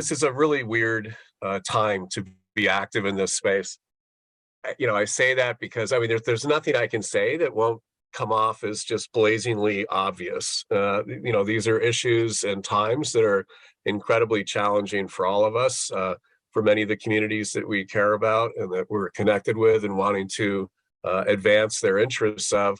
this is a really weird time to be active in this space. I say that because there's nothing I can say that won't come off as just blazingly obvious. These are issues and times that are incredibly challenging for all of us, for many of the communities that we care about and that we're connected with and wanting to advance their interests of.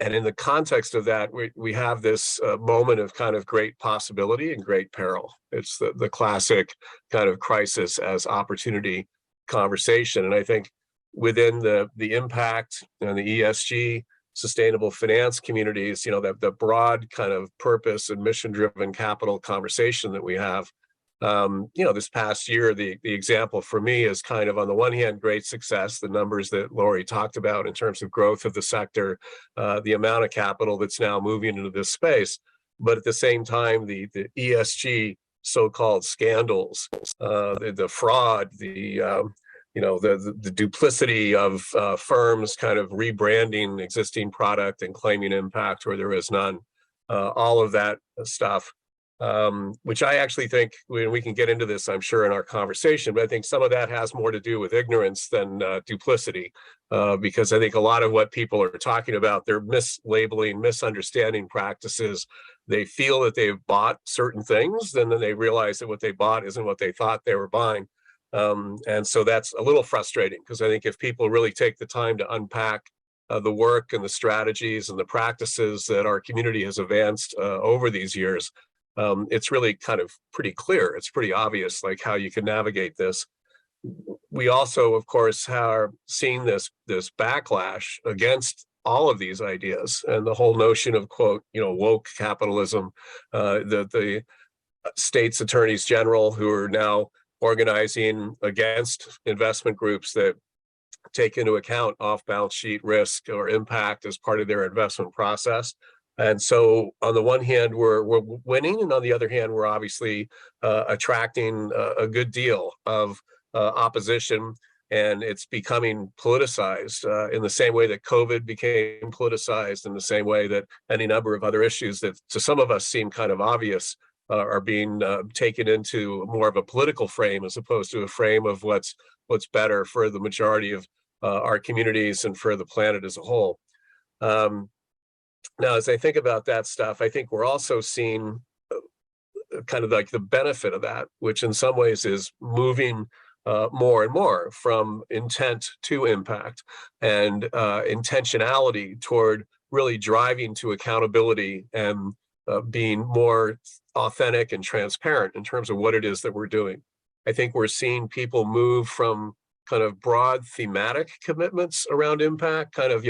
And in the context of that, we have this moment of kind of great possibility and great peril. It's the classic kind of crisis as opportunity conversation. And I think within the impact and the ESG sustainable finance communities, the broad kind of purpose and mission-driven capital conversation that we have, this past year, the example for me is kind of, on the one hand, great success, the numbers that Lori talked about in terms of growth of the sector, the amount of capital that's now moving into this space. But at the same time, the ESG so-called scandals, the fraud, the duplicity of firms kind of rebranding existing product and claiming impact where there is none, all of that stuff. Which I actually think, we can get into this, I'm sure, in our conversation, but I think some of that has more to do with ignorance than duplicity, because I think a lot of what people are talking about, they're mislabeling, misunderstanding practices. They feel that they've bought certain things, and then they realize that what they bought isn't what they thought they were buying. And so that's a little frustrating, because I think if people really take the time to unpack the work and the strategies and the practices that our community has advanced over these years, it's really kind of pretty clear. It's pretty obvious, like, how you can navigate this. We also, of course, are seeing this backlash against all of these ideas and the whole notion of, quote, woke capitalism. The state's attorneys general who are now organizing against investment groups that take into account off-balance sheet risk or impact as part of their investment process. And so on the one hand, we're winning, and on the other hand, we're obviously attracting a good deal of opposition, and it's becoming politicized in the same way that COVID became politicized, in the same way that any number of other issues that to some of us seem kind of obvious are being taken into more of a political frame, as opposed to a frame of what's better for the majority of our communities and for the planet as a whole. Now, as I think about that stuff, I think we're also seeing kind of like the benefit of that, which in some ways is moving more and more from intent to impact, and intentionality toward really driving to accountability and being more authentic and transparent in terms of what it is that we're doing. I think we're seeing people move from kind of broad thematic commitments around impact, kind of,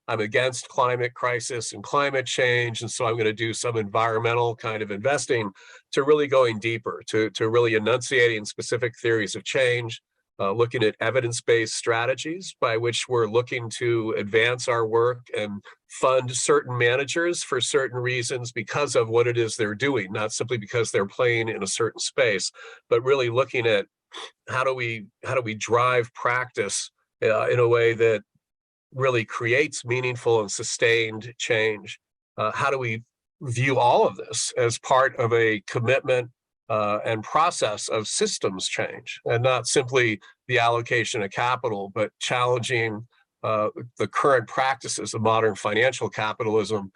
I'm against climate crisis and climate change, and so I'm going to do some environmental kind of investing, to really going deeper, to really enunciating specific theories of change, looking at evidence-based strategies by which we're looking to advance our work and fund certain managers for certain reasons because of what it is they're doing, not simply because they're playing in a certain space, but really looking at how do we drive practice in a way that really creates meaningful and sustained change. How do we view all of this as part of a commitment and process of systems change, and not simply the allocation of capital, but challenging the current practices of modern financial capitalism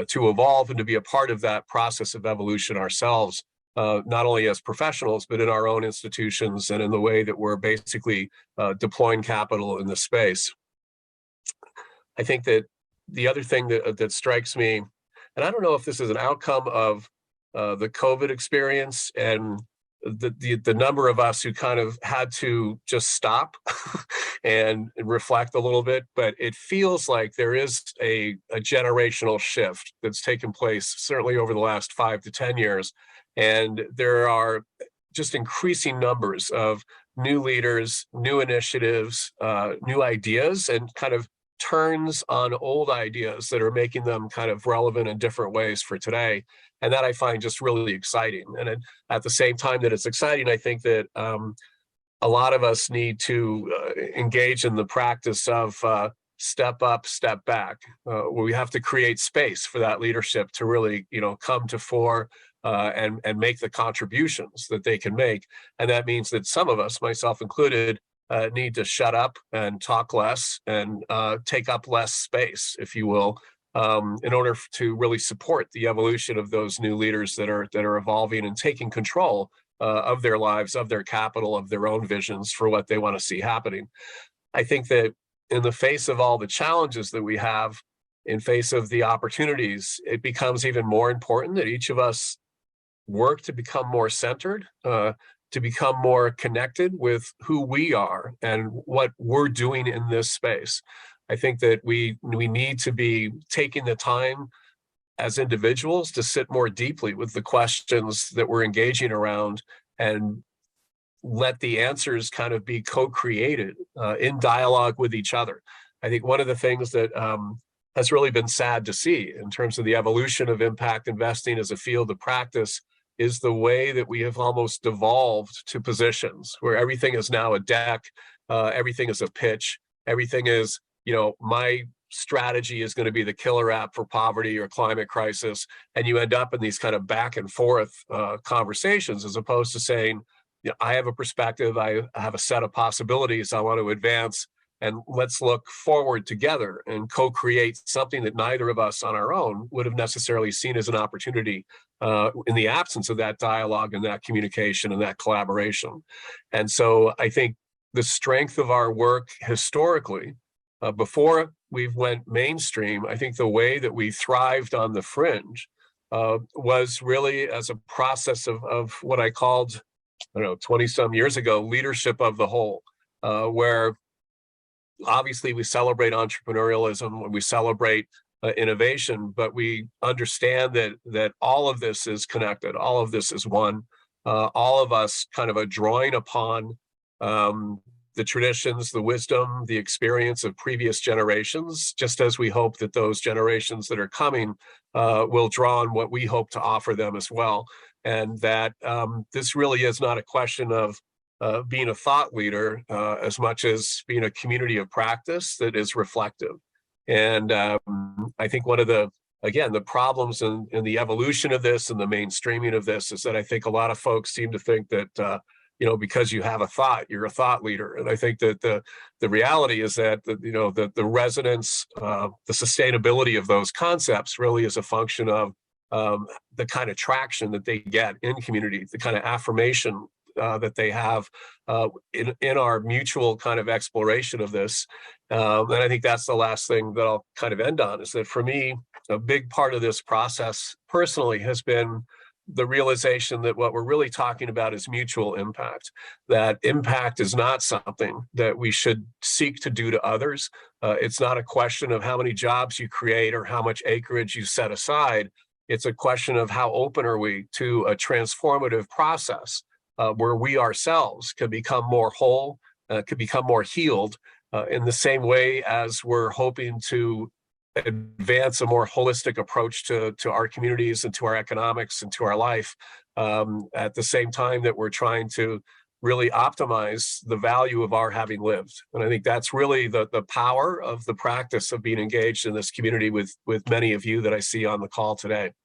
to evolve and to be a part of that process of evolution ourselves, not only as professionals, but in our own institutions and in the way that we're basically deploying capital in the space. I think that the other thing that strikes me, and I don't know if this is an outcome of the COVID experience and the number of us who kind of had to just stop and reflect a little bit, but it feels like there is a generational shift that's taken place, certainly over the last 5 to 10 years. And there are just increasing numbers of new leaders, new initiatives, new ideas, and kind of turns on old ideas that are making them kind of relevant in different ways for today. And that I find just really exciting. And at the same time that it's exciting, I think that a lot of us need to engage in the practice of step up, step back. We have to create space for that leadership to really, come to fore and make the contributions that they can make. And that means that some of us, myself included, need to shut up and talk less and take up less space, if you will, in order to really support the evolution of those new leaders that are evolving and taking control of their lives, of their capital, of their own visions for what they want to see happening. I think that in the face of all the challenges that we have, in face of the opportunities, it becomes even more important that each of us work to become more centered, to become more connected with who we are and what we're doing in this space. I think that we need to be taking the time as individuals to sit more deeply with the questions that we're engaging around and let the answers kind of be co-created in dialogue with each other. I think one of the things that has really been sad to see in terms of the evolution of impact investing as a field of practice is the way that we have almost devolved to positions where everything is now a deck, everything is a pitch, everything is, my strategy is going to be the killer app for poverty or climate crisis. And you end up in these kind of back and forth conversations as opposed to saying, I have a perspective, I have a set of possibilities I want to advance, and let's look forward together and co-create something that neither of us on our own would have necessarily seen as an opportunity in the absence of that dialogue and that communication and that collaboration. And so I think the strength of our work historically, before we went mainstream, I think the way that we thrived on the fringe was really as a process of what I called, 20 some years ago, leadership of the whole, where obviously we celebrate entrepreneurialism, we celebrate innovation, but we understand that all of this is connected, all of this is one. All of us kind of are drawing upon the traditions, the wisdom, the experience of previous generations, just as we hope that those generations that are coming will draw on what we hope to offer them as well. And that this really is not a question of being a thought leader as much as being a community of practice that is reflective. And I think one of the problems in the evolution of this and the mainstreaming of this is that I think a lot of folks seem to think that because you have a thought, you're a thought leader. And I think that the reality is that the resonance, the sustainability of those concepts really is a function of the kind of traction that they get in community, the kind of affirmation that they have in our mutual kind of exploration of this. And I think that's the last thing that I'll kind of end on, is that for me, a big part of this process personally has been the realization that what we're really talking about is mutual impact. That impact is not something that we should seek to do to others. It's not a question of how many jobs you create or how much acreage you set aside. It's a question of how open are we to a transformative process where we ourselves can become more whole, can become more healed in the same way as we're hoping to advance a more holistic approach to our communities and to our economics and to our life at the same time that we're trying to really optimize the value of our having lived. And I think that's really the power of the practice of being engaged in this community with many of you that I see on the call today.